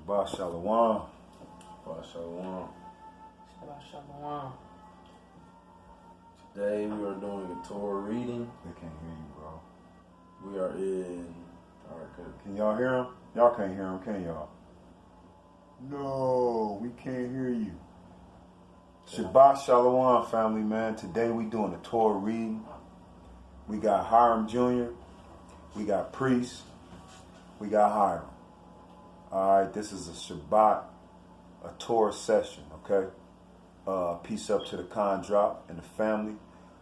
Shabbat Shalom. Shabbat Shalom. Shabbat Shalom. Today we are doing a Torah reading. They can't hear you, bro. We are in... Alright, good. Can y'all hear him? Y'all can't hear him, can y'all? No, we can't hear you. Shabbat Shalom, family, man. Today we doing a Torah reading. We got Hiram Jr., we got Priest, we got Hiram. Alright, this is a Shabbat, a Torah session, okay? Peace up to the con drop and the family.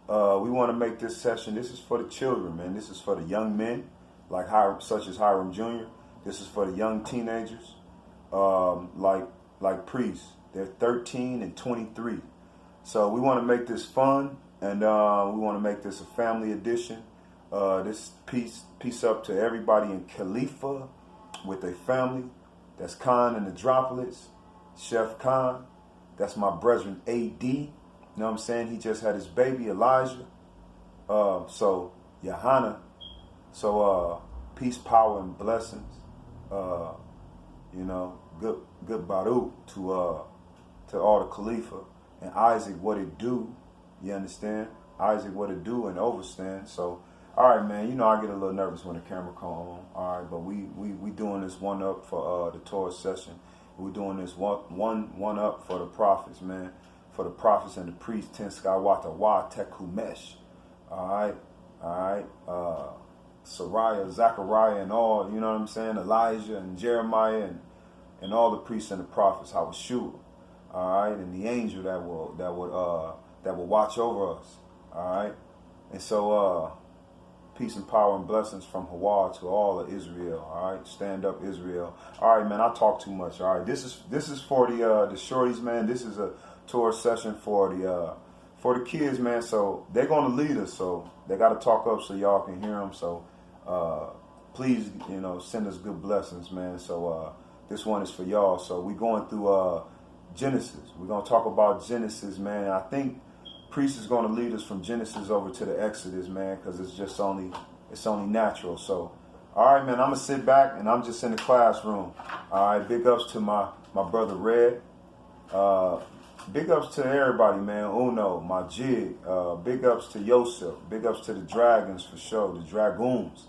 We want to make this session, this is for the children, man. This is for the young men, like Hiram, such as Hiram Jr. This is for the young teenagers, like Priest. They're 13 and 23. So we want to make this fun, and we want to make this a family edition. This peace up to everybody in Khalifa with their family. That's Khan and the Droplets, Chef Khan. That's my brethren AD. You know what I'm saying? He just had his baby Elijah. So Johanna. So peace, power, and blessings. You know, good Baruch to all the Khalifa. And Isaac, what it do? You understand? Isaac, what it do and overstand. So, all right, man. You know I get a little nervous when the camera come on. All right, but we doing this one up for the Torah session. We're doing this one up for the prophets, man. For the prophets and the priests. Ten Skywata Wa Tekumesh. All right. Sariah, Zechariah, and all. You know what I'm saying? Elijah and Jeremiah and all the priests and the prophets. Hawashua. All right, and the angel that will watch over us. All right, and so peace and power and blessings from Hawaii to all of Israel. All right, stand up, Israel. All right, man, I talk too much. All right, this is for the shorties, man. This is a tour session for the kids, man. So they're gonna lead us, so they got to talk up so y'all can hear them. So please, you know, send us good blessings, man. So this one is for y'all. So we going through Genesis. We're going to talk about Genesis, man. I think Priest is going to lead us from Genesis over to the Exodus, man, because it's only natural. So, all right, man, I'm going to sit back, and I'm just in the classroom. All right, big ups to my brother Red. Big ups to everybody, man. Uno, my jig. Big ups to Yosef. Big ups to the Dragons, for sure, the Dragoons.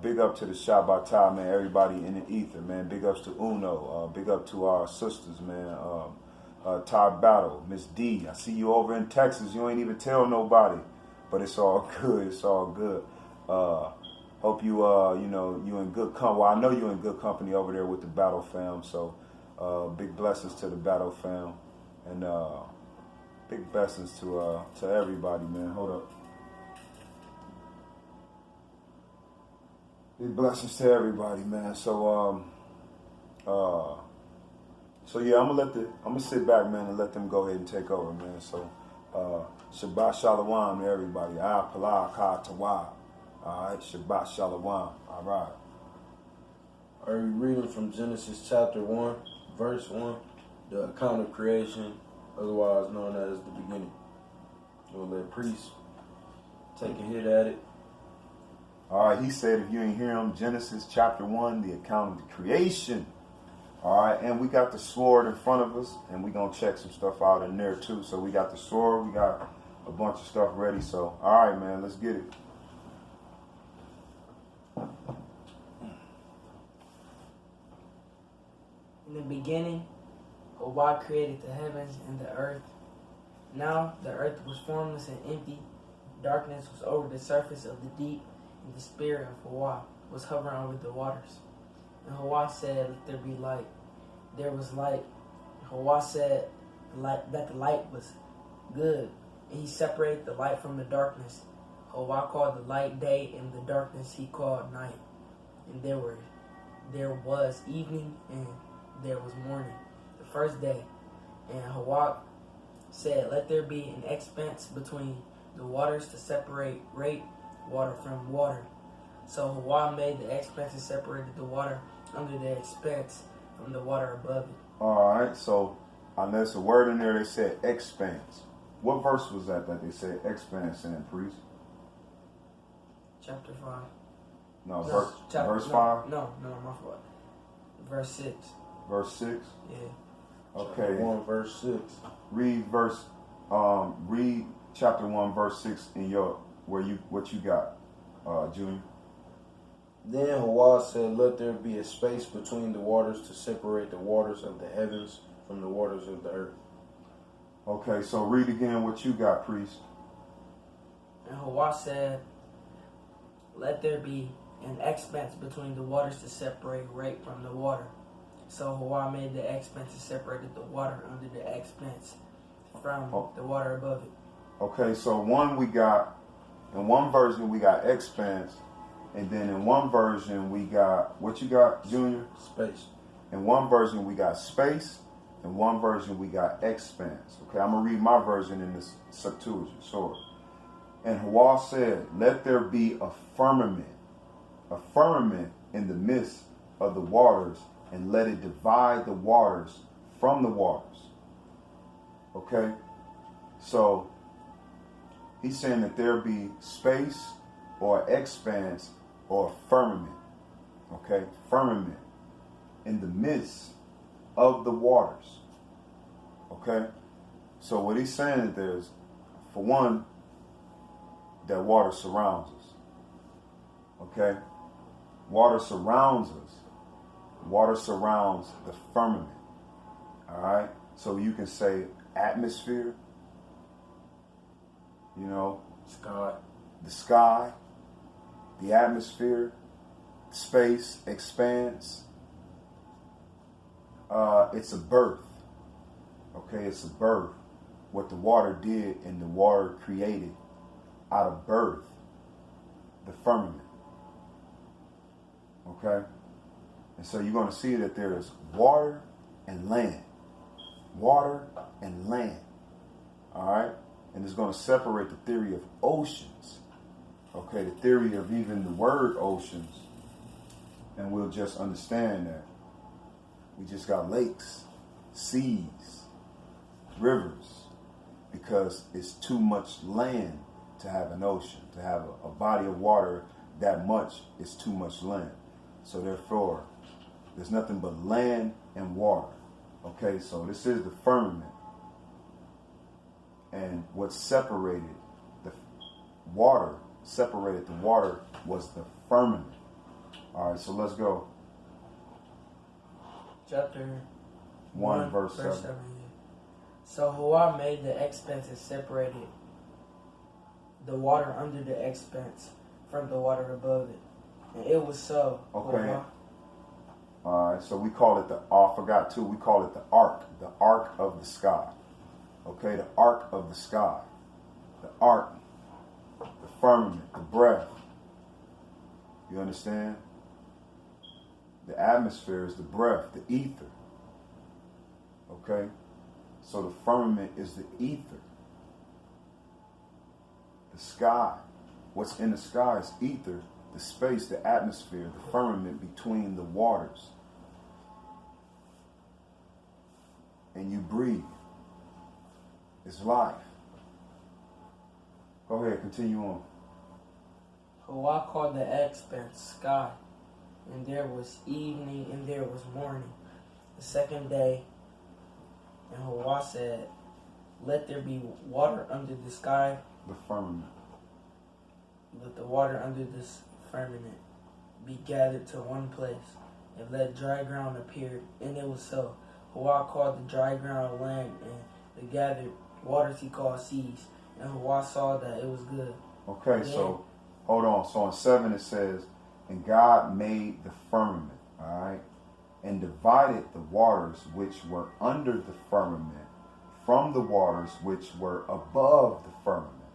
Big up to the Shabbat, man. Everybody in the ether, man. Big ups to Uno. Big up to our sisters, man. Ty Battle, Miss D. I see you over in Texas. You ain't even tell nobody, but it's all good. It's all good. Hope you you know, you in good company. Well, I know you in good company over there with the Battle fam. So big blessings to the Battle fam, and big blessings to everybody, man. Hold up. Big blessings to everybody, man. So yeah, I'm gonna sit back, man, and let them go ahead and take over, man. So Shabbat Shalom to everybody. All right, Shabbat Shalom. All right. Are you reading from Genesis chapter 1, verse 1, the account of creation, otherwise known as the beginning? We'll let Priest take a hit at it. All right, he said, if you ain't hear him, Genesis chapter 1, the account of the creation. All right, and we got the sword in front of us, and we're going to check some stuff out in there, too. So we got the sword, we got a bunch of stuff ready. So, all right, man, let's get it. In the beginning, God created the heavens and the earth. Now the earth was formless and empty. Darkness was over the surface of the deep, and the spirit of Hawa was hovering over the waters. And Hawa said, let there be light. There was light. Hawa said that the light was good, and he separated the light from the darkness. Hawa called the light day, and the darkness he called night. And there was evening, and there was morning, the first day. And Hawa said, let there be an expanse between the waters to separate water from water. So Hawa made the expanse and separated the water under the expanse from the water above it. All right, so there's a word in there, they said expanse. What verse was that they said expanse in, Priest? Chapter 5. Verse 5? No, my fault. verse 6. Verse 6? Yeah. Okay. Chapter 1, verse 6. Read chapter 1, verse 6 in what you got, Junior. Then Ahchwa said, "Let there be a space between the waters to separate the waters of the heavens from the waters of the earth." Okay, so read again what you got, priest. And Ahchwa said, "Let there be an expanse between the waters to separate rape from the water." So Ahchwa made the expanse and separated the water under the expanse from the water above it. Okay, so in one version we got expanse, and then in one version we got, what you got, Junior? Space. In one version we got space, in one version we got expanse. Okay, I'm going to read my version in this Septuagint, sure. And Ahchwa said, "Let there be a firmament in the midst of the waters, and let it divide the waters from the waters." Okay, so he's saying that there be space or expanse or firmament. Okay, firmament in the midst of the waters. Okay, so what he's saying is there's, for one, that water surrounds us. Okay, water surrounds us. Water surrounds the firmament. All right, so you can say atmosphere, Sky. the sky, the atmosphere, space, expanse. It's a birth. Okay, it's a birth. What the water did and the water created out of birth, the firmament. Okay? And so you're going to see that there is water and land. Water and land. All right? And it's going to separate the theory of oceans. Okay, the theory of even the word oceans. And we'll just understand that we just got lakes, seas, rivers, because it's too much land to have an ocean. To have a body of water that much is too much land. So therefore, there's nothing but land and water. Okay, so this is the firmament. And what separated the water was the firmament. All right, so let's go. Chapter 1, verse 7. So Ahchwa made the expanse and separated the water under the expanse from the water above it. And it was so. Okay. Ahchwa. All right, so we call it I forgot too, we call it the ark of the sky. Okay, the ark of the sky. The ark, the firmament, the breath. You understand? The atmosphere is the breath, the ether. Okay? So the firmament is the ether. The sky. What's in the sky is ether, the space, the atmosphere, the firmament between the waters. And you breathe. It's life. Go ahead, continue on. Ahchwa called the expanse sky, and there was evening and there was morning, the second day. And Ahchwa said, "Let there be water under the sky." The firmament. Let the water under this firmament be gathered to one place, and let dry ground appear. And it was so. Ahchwa called the dry ground land, and the gathered waters he called seas. And Ahchwa saw that it was good. Okay, so hold on. So in 7 it says, "And God made the firmament," all right, "and divided the waters which were under the firmament from the waters which were above the firmament."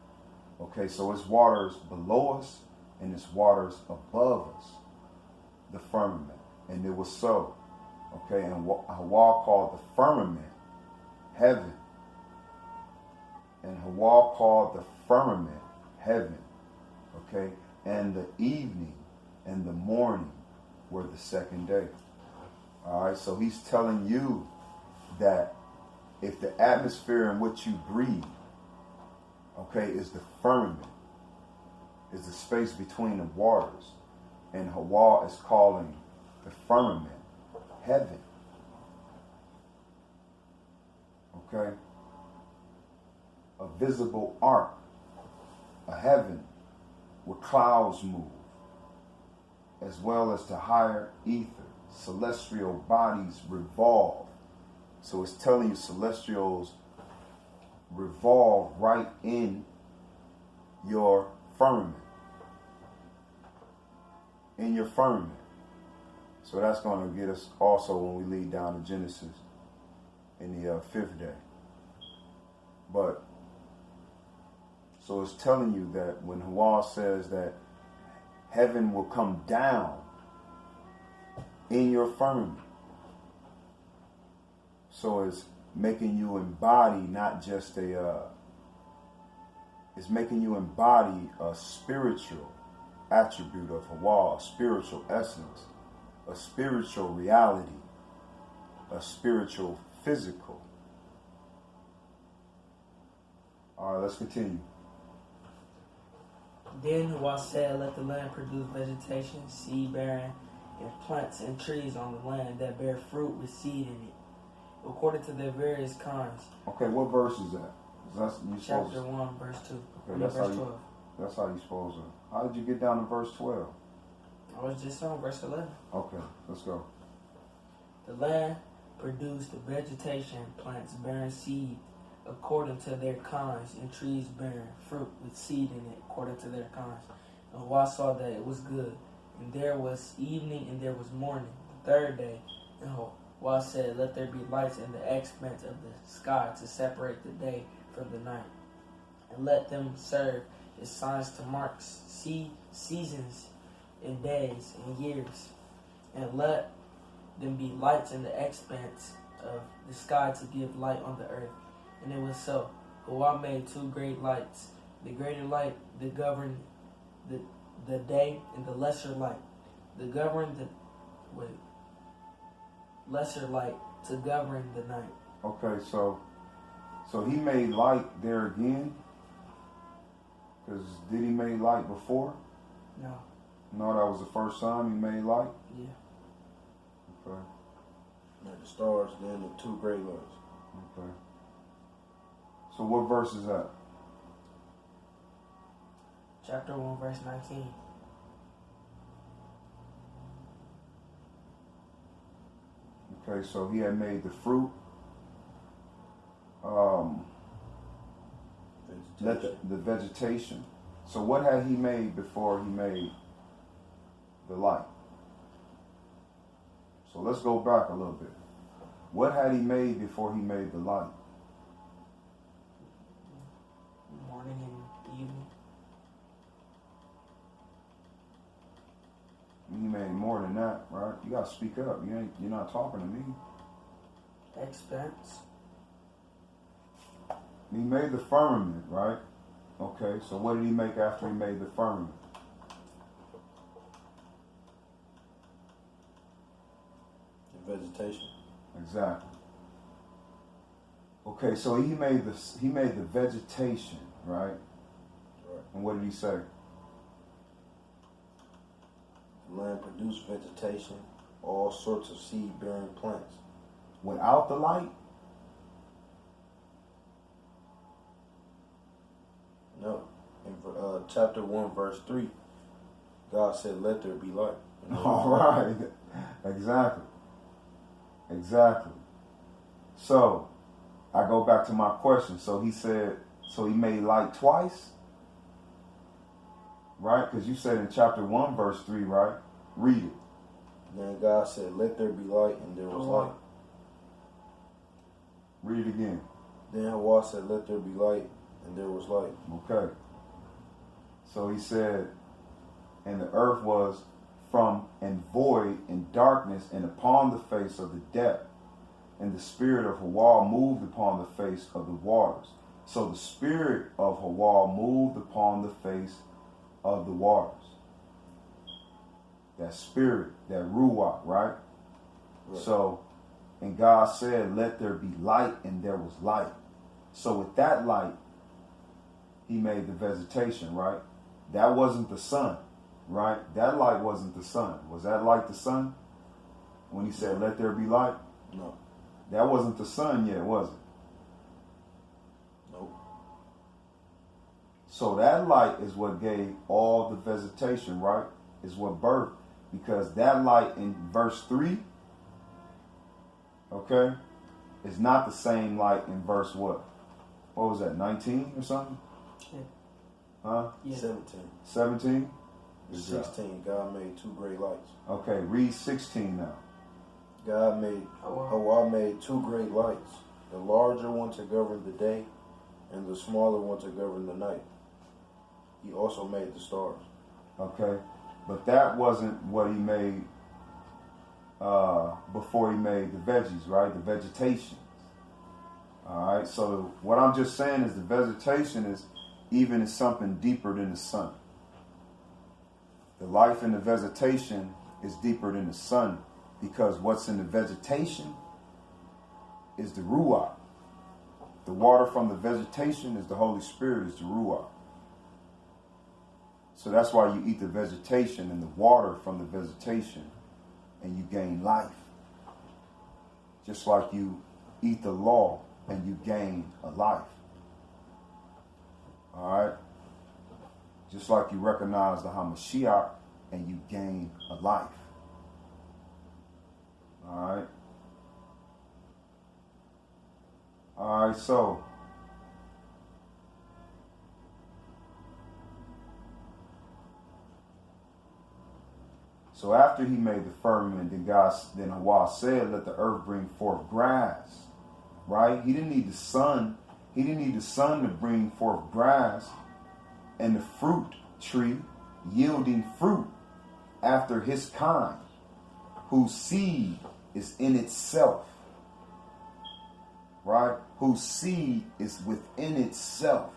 Okay, so it's waters below us and it's waters above us, the firmament. And it was so. Okay, and Ahchwa called the firmament heaven. And Ahchwa called the firmament heaven. Okay, and the evening and the morning were the second day. All right, so he's telling you that if the atmosphere in which you breathe, okay, is the firmament, is the space between the waters, and Ahchwa is calling the firmament heaven. Okay? A visible ark, a heaven where clouds move, as well as to higher ether. Celestial bodies revolve. So it's telling you celestials revolve right in your firmament. In your firmament. So that's going to get us also when we lead down to Genesis in the fifth day. But, so it's telling you that when Ahchwa says that heaven will come down in your firmament, so it's making you embody not just it's making you embody a spiritual attribute of Ahchwa, a spiritual essence, a spiritual reality, a spiritual physical. All right, let's continue. Then Ahchwa said, let the land produce vegetation, seed bearing, and plants and trees on the land that bear fruit with seed in it, according to their various kinds. Okay, what verse is that? Chapter 1, verse 2. Okay, verse 12. That's how you supposed to. How did you get down to verse 12? I was just on verse 11. Okay, let's go. The land produced vegetation, plants bearing seed according to their kinds, and trees bearing fruit with seed in it according to their kinds. And Ahchwa saw that it was good. And there was evening and there was morning, the third day. And Ahchwa said, let there be lights in the expanse of the sky to separate the day from the night. And let them serve as signs to mark seasons and days and years. And let them be lights in the expanse of the sky to give light on the earth. And it was so. Ahchwa made two great lights. The greater light that governed the day, and the lesser light lesser light to govern the night. Okay, so he made light there again, because did he make light before? No. No, that was the first time he made light. Yeah. Okay. Like the stars, then the two great lights. Okay. So what verse is that? Chapter 1, verse 19. Okay, so he had made the fruit. The vegetation. So what had he made before he made the light? So let's go back a little bit. What had he made before he made the light? Morning and evening. He made more than that, right? You gotta speak up. You're not talking to me. Expanse. He made the firmament, right? Okay, so what did he make after he made the firmament? The vegetation. Exactly. Okay, so he made the vegetation, right? Right. And what did he say? The land produced vegetation, all sorts of seed-bearing plants. Without the light? No. In chapter 1, verse 3, God said, let there be light. All right. Exactly. So, I go back to my question. So he made light twice? Right? Because you said in chapter 1, verse 3, right? Read it. Then God said, let there be light, and there was light. Read it again. Then Ahchwa said, let there be light, and there was light. Okay. So he said, and the earth was from and void and darkness and upon the face of the depth. And the spirit of Ahchwa moved upon the face of the waters. So the spirit of Ahchwa moved upon the face of the waters. That spirit, that ruach, right? So, and God said, let there be light, and there was light. So with that light, he made the vegetation, right? That wasn't the sun, right? That light wasn't the sun. Was that light the sun? when he said, let there be light? No. That wasn't the sun yet, was it? Nope. So that light is what gave all the vegetation, right? Is what birthed. Because that light in verse 3, okay, is not the same light in verse what? What was that, 19 or something? Yeah. Huh? Yeah. 17. 17? 16. God made two great lights. Okay, read 16 now. God made, Ahchwa made two great lights, the larger one to govern the day, and the smaller one to govern the night. He also made the stars. Okay, but that wasn't what he made before he made the veggies, right? The vegetation. All right, so what I'm just saying is the vegetation is something deeper than the sun. The life in the vegetation is deeper than the sun because what's in the vegetation is the ruach. The water from the vegetation is the Holy Spirit, is the ruach. So that's why you eat the vegetation and the water from the vegetation and you gain life. Just like you eat the law and you gain a life. All right? Just like you recognize the Hamashiach and you gain a life. All right? All right, so after he made the firmament, then Ahchwa said, let the earth bring forth grass. Right? He didn't need the sun. He didn't need the sun to bring forth grass and the fruit tree yielding fruit after his kind, whose seed is in itself. Right? Whose seed is within itself.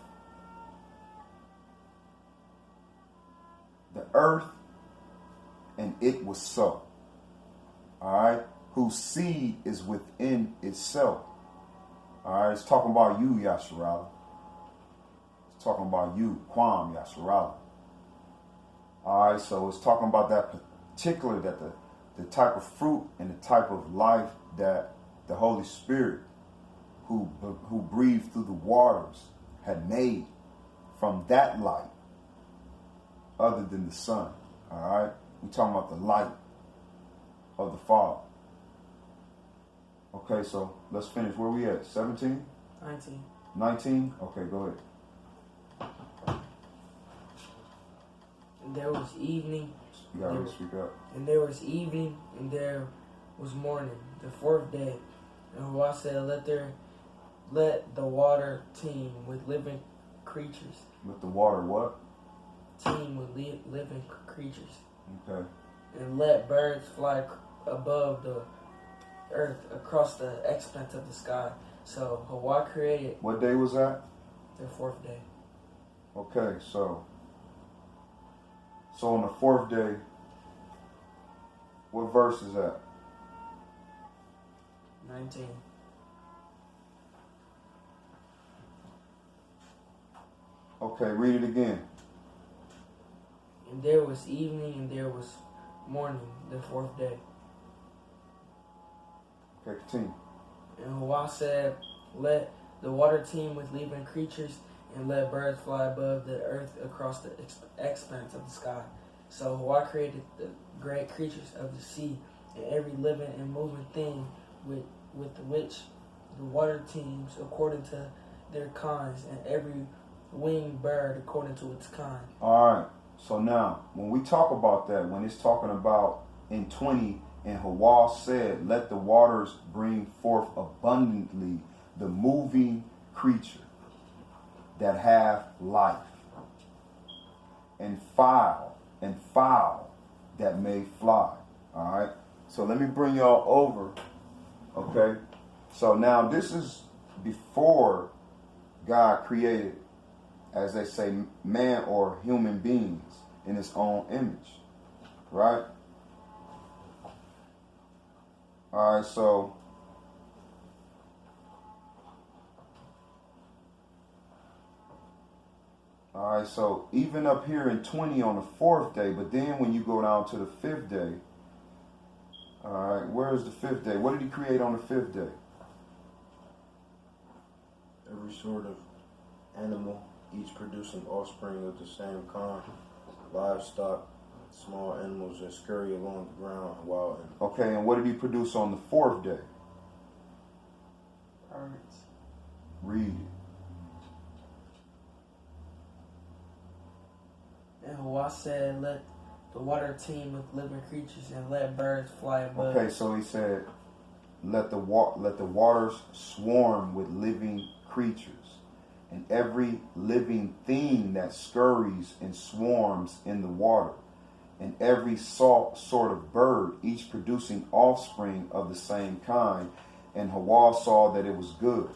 The earth, and it was so. Alright? Whose seed is within itself. Alright? It's talking about you, Yasharala. It's talking about you, Kwam Yasharala. Alright, so it's talking about that particular, that the type of fruit and the type of life that the Holy Spirit, who breathed through the waters, had made from that light, other than the sun. Alright? We're talking about the light of the Father. Okay, so let's finish. Where we at? 17? 19. 19? Okay, go ahead. And there was evening. You gotta speak up. And there was evening, and there was morning, the fourth day. And Ahchwa said, let the water teem with living creatures. With the water what? Teem with living creatures. Okay. And let birds fly above the earth across the expanse of the sky. So Ahchwa created. What day was that? The fourth day. Okay, so on the fourth day, what verse is that? 19. Okay, read it again. And there was evening and there was morning, the fourth day. Okay, continue. And Ahchwa said, let the water teem with living creatures, and let birds fly above the earth across the expanse of the sky. So Ahchwa created the great creatures of the sea, and every living and moving thing with which the water teems according to their kinds, and every winged bird according to its kind. All right. So now, when we talk about that, when it's talking about in 20, and Ahchwa said, let the waters bring forth abundantly the moving creature that have life, and fowl that may fly. All right. So let me bring y'all over. Okay. So now this is before God created, as they say, man or human beings in his own image. Right? All right, so even up here in 20 on the fourth day, but then when you go down to the fifth day, All right, where is the fifth day? What did he create on the fifth day? Every sort of animal, each producing offspring of the same kind, livestock, small animals that scurry along the ground, and wild animals. Okay, and what did he produce on the fourth day? Birds. Read it. And Ahchwa said, let the water teem with living creatures and let birds fly above. Okay, so he said, let the waters swarm with living creatures, and every living thing that scurries and swarms in the water, and every sort of bird, each producing offspring of the same kind. And Ahchwa saw that it was good.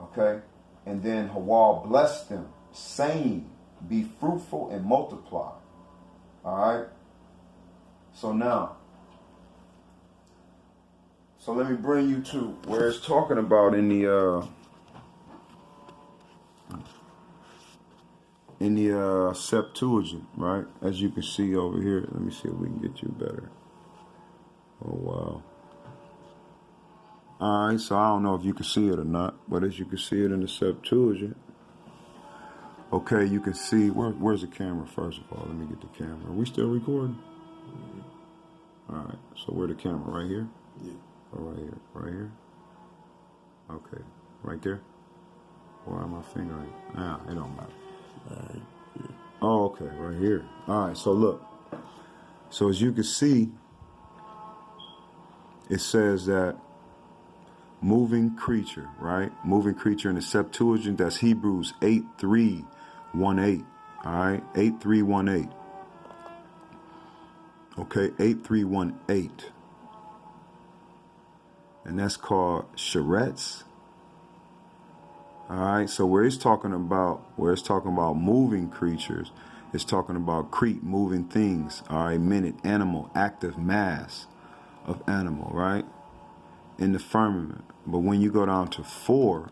Okay, and then Ahchwa blessed them, saying, be fruitful and multiply. All right. So now, so let me bring you to where it's talking about in the Septuagint, right? As you can see over here. Let me see if we can get you better. Oh wow. All right. So I don't know if you can see it or not, but as you can see it in the Septuagint. Okay, you can see, where's the camera, first of all? Let me get the camera. Are we still recording? Mm-hmm. All right, so where the camera? Right here? Yeah. Oh, right here. Right here? Okay, right there? Why am I fingering? Ah, it don't matter. All right. Yeah. Oh, okay, right here. All right, so look. So as you can see, it says that moving creature, right? Moving creature in the Septuagint, that's Hebrews 8:318. All right, 8:318. Okay, 8:318. And that's called charrettes. All right, so where it's talking about moving creatures, it's talking about moving things. All right, minute, animal, active mass of animal, right? In the firmament. But when you go down to 4,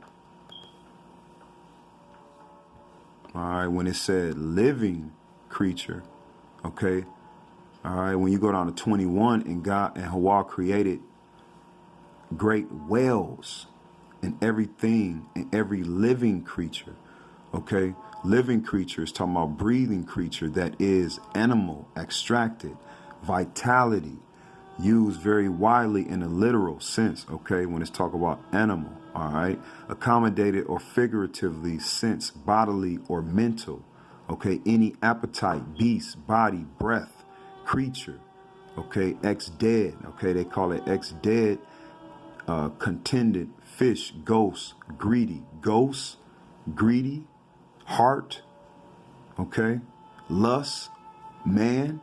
all right, when it said living creature, okay, all right, when you go down to 21, and Ahchwa created great whales and everything and every living creature, okay, living creature is talking about breathing creature that is animal, extracted, vitality, used very widely in a literal sense, okay, when it's talking about animal, all right, accommodated or figuratively sense bodily or mental, okay, any appetite, beast, body, breath, creature, okay, ex-dead, okay, they call it ex-dead, contended, fish, ghost, greedy, heart, okay, lust, man,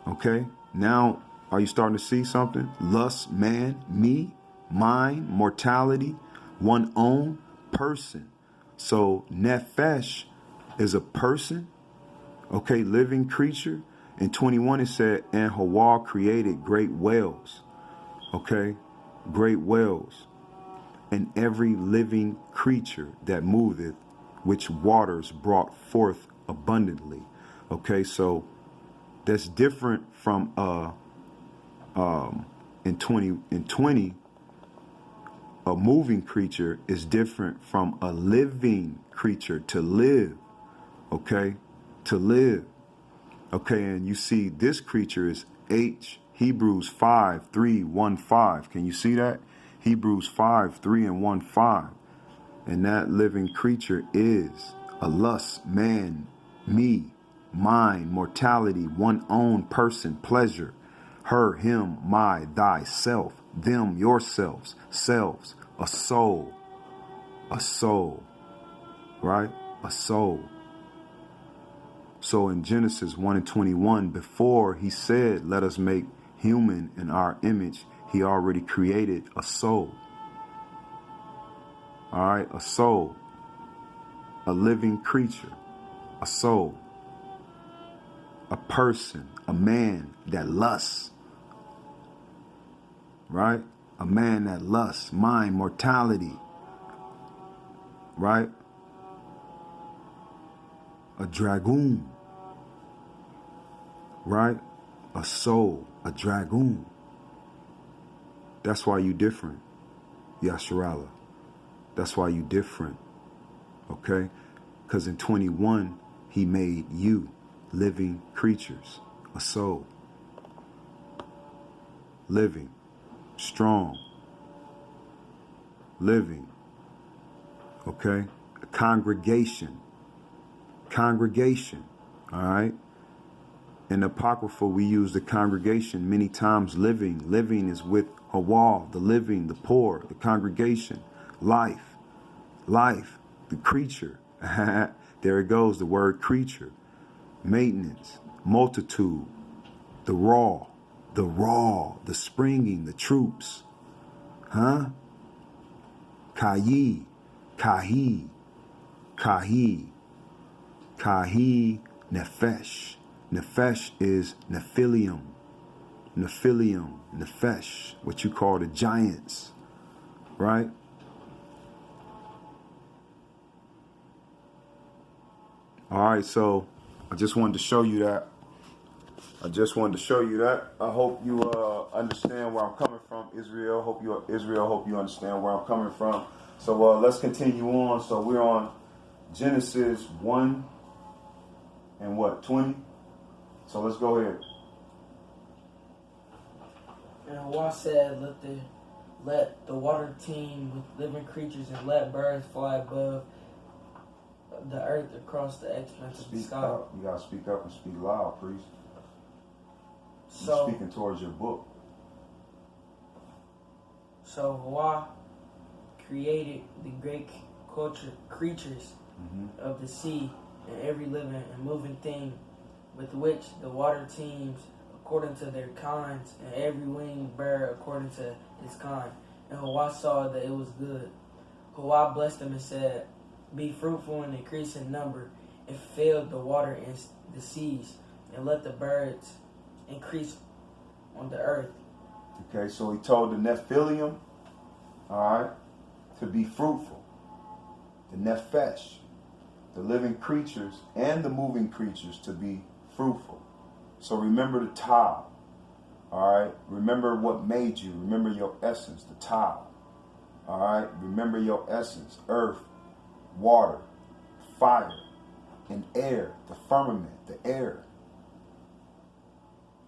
okay, now are you starting to see something? Lust, man, me, mind, mortality, one own, person. So nefesh is a person, okay, living creature. In 21 it said, and Ahchwa created great whales, okay, great whales, and every living creature that moveth, which waters brought forth abundantly. Okay, so that's different from in 20, a moving creature is different from a living creature, to live, okay, to live, okay, and you see this creature is Hebrews 5:3-1-5. Can you see that? Hebrews 5:3-1-5, and that living creature is a lust, man, me, mind, mortality, one own, person, pleasure, her, him, my, thyself, them, yourselves, selves, a soul, right? A soul. So in Genesis 1:21, before he said, let us make human in our image, he already created a soul. All right, a soul, a living creature, a soul, a person, a man that lusts, right? A man that lusts, mind, mortality, right? A dragoon, right? A soul, a dragoon, That's why you different, Yasharala. That's why you different, okay? Because in 21, he made you living creatures, a soul. Living, strong, living, okay? A congregation, all right? In the Apocrypha, we use the congregation many times. Living is with Hawal, the living, the poor, the congregation. Life, the creature. There it goes, the word creature. Maintenance, multitude, the raw, the springing, the troops. Kahi, Nefesh. Nefesh is Nephilium, Nefesh, what you call the giants, right? All right, so I just wanted to show you that. I hope you understand where I'm coming from, Israel. Hope you understand where I'm coming from. So let's continue on. So we're on Genesis 1 and 20? So let's go ahead. And Ahchwa said, let the water teem with living creatures and let birds fly above the earth across the expanse of the Speak sky. up. You gotta speak up and speak loud, priest. So, You're speaking towards your book. So Ahchwa created the great creatures of the sea and every living and moving thing with which the water teems according to their kinds, and every winged bird according to its kind. And Ahchwa saw that it was good. Ahchwa blessed them and said, be fruitful and increase in number, and fill the water in the seas, and let the birds increase on the earth. Okay, so he told the Nephilium, all right, to be fruitful. The Nefesh, the living creatures and the moving creatures, to be fruitful. So remember the Tau, all right? Remember what made you. Remember your essence, the Tau, all right? Remember your essence, earth, water, fire, and air, the firmament, the air.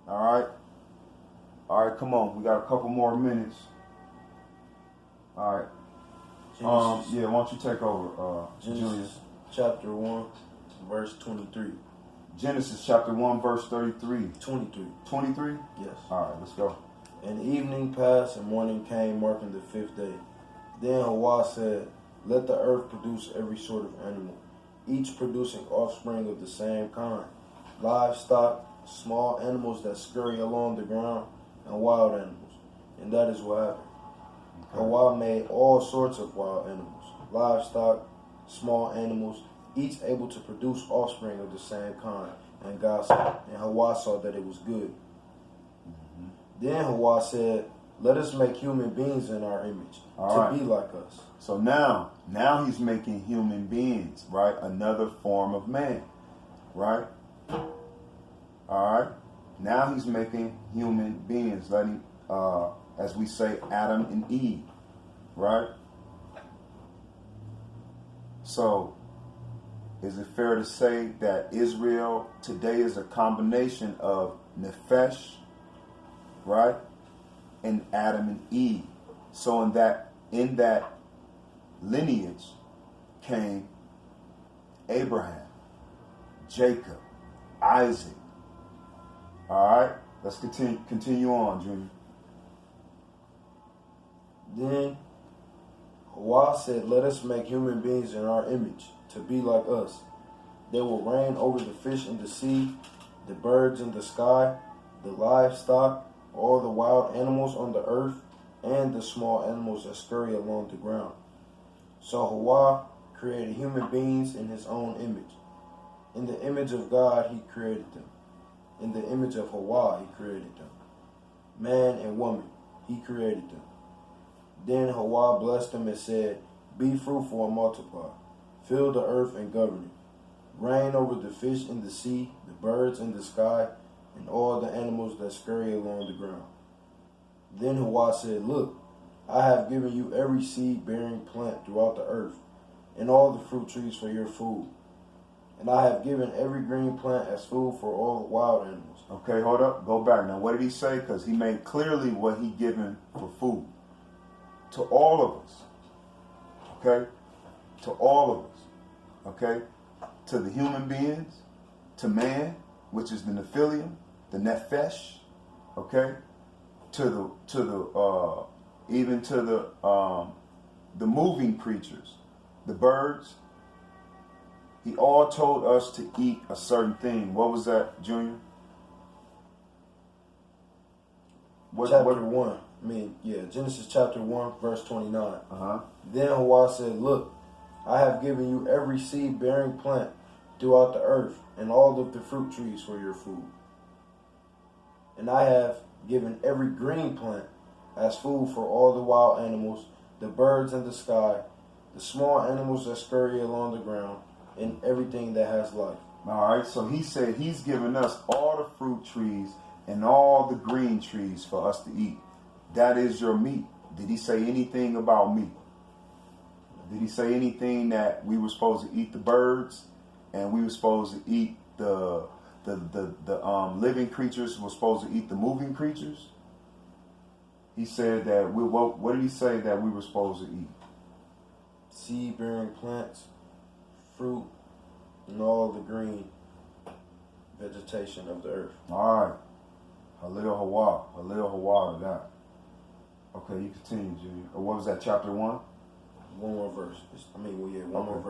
All right? All right, come on. We got a couple more minutes. All right. Genesis, yeah, why don't you take over, Julius? Genesis chapter 1, verse 23. Genesis chapter 1, verse 33. 23. 23? Yes. All right, let's go. And evening passed, and morning came, marking the 5th day. Then Ahchwa said, let the earth produce every sort of animal, each producing offspring of the same kind, livestock, small animals that scurry along the ground, and wild animals. And that is what happened. Okay. Ahchwa made all sorts of wild animals, livestock, small animals, each able to produce offspring of the same kind. And Ahchwa saw that it was good. Then Ahchwa said, let us make human beings in our image, be like us. So now he's making human beings, right? Another form of man, right? All right. Now he's making human beings, letting, as we say, Adam and Eve, right? So, is it fair to say that Israel today is a combination of Nefesh, right, and Adam and Eve? So in that lineage came Abraham, Jacob, Isaac. All right, let's continue on, Junior. Then Ahchwa said, let us make human beings in our image, to be like us. They will reign over the fish in the sea, the birds in the sky, the livestock, all the wild animals on the earth, and the small animals that scurry along the ground. So Ahchwa created human beings in his own image. In the image of God, he created them. In the image of Ahchwa, he created them. Man and woman, he created them. Then Ahchwa blessed them and said, be fruitful and multiply. Fill the earth and govern it. Reign over the fish in the sea, the birds in the sky, and all the animals that scurry along the ground. Then Ahchwa said, Look, I have given you every seed-bearing plant throughout the earth, and all the fruit trees for your food. And I have given every green plant as food for all the wild animals. Okay, hold up. Go back. Now, what did he say? Because he made clearly what he given for food. To all of us. Okay? To all of us. Okay? To the human beings. To man, which is the Nephilim, the Nefesh. Okay? Even to the moving creatures, the birds. He all told us to eat a certain thing. What was that, Junior? Genesis chapter 1, verse 29. Uh-huh. Then Ahchwa said, Look, I have given you every seed-bearing plant throughout the earth, and all of the fruit trees for your food. And I have given every green plant as food for all the wild animals, the birds in the sky, the small animals that scurry along the ground, and everything that has life. All right, so he said he's given us all the fruit trees and all the green trees for us to eat. That is your meat. Did he say anything about meat? Did he say anything that we were supposed to eat the birds and we were supposed to eat the living creatures were supposed to eat the moving creatures? He said that what did he say that we were supposed to eat? Seed-bearing plants, fruit, and all the green vegetation of the earth. All right. Halil Hawa to that. Okay, you continue, Junior. Or what was that, chapter 1? One more verse. One more verse.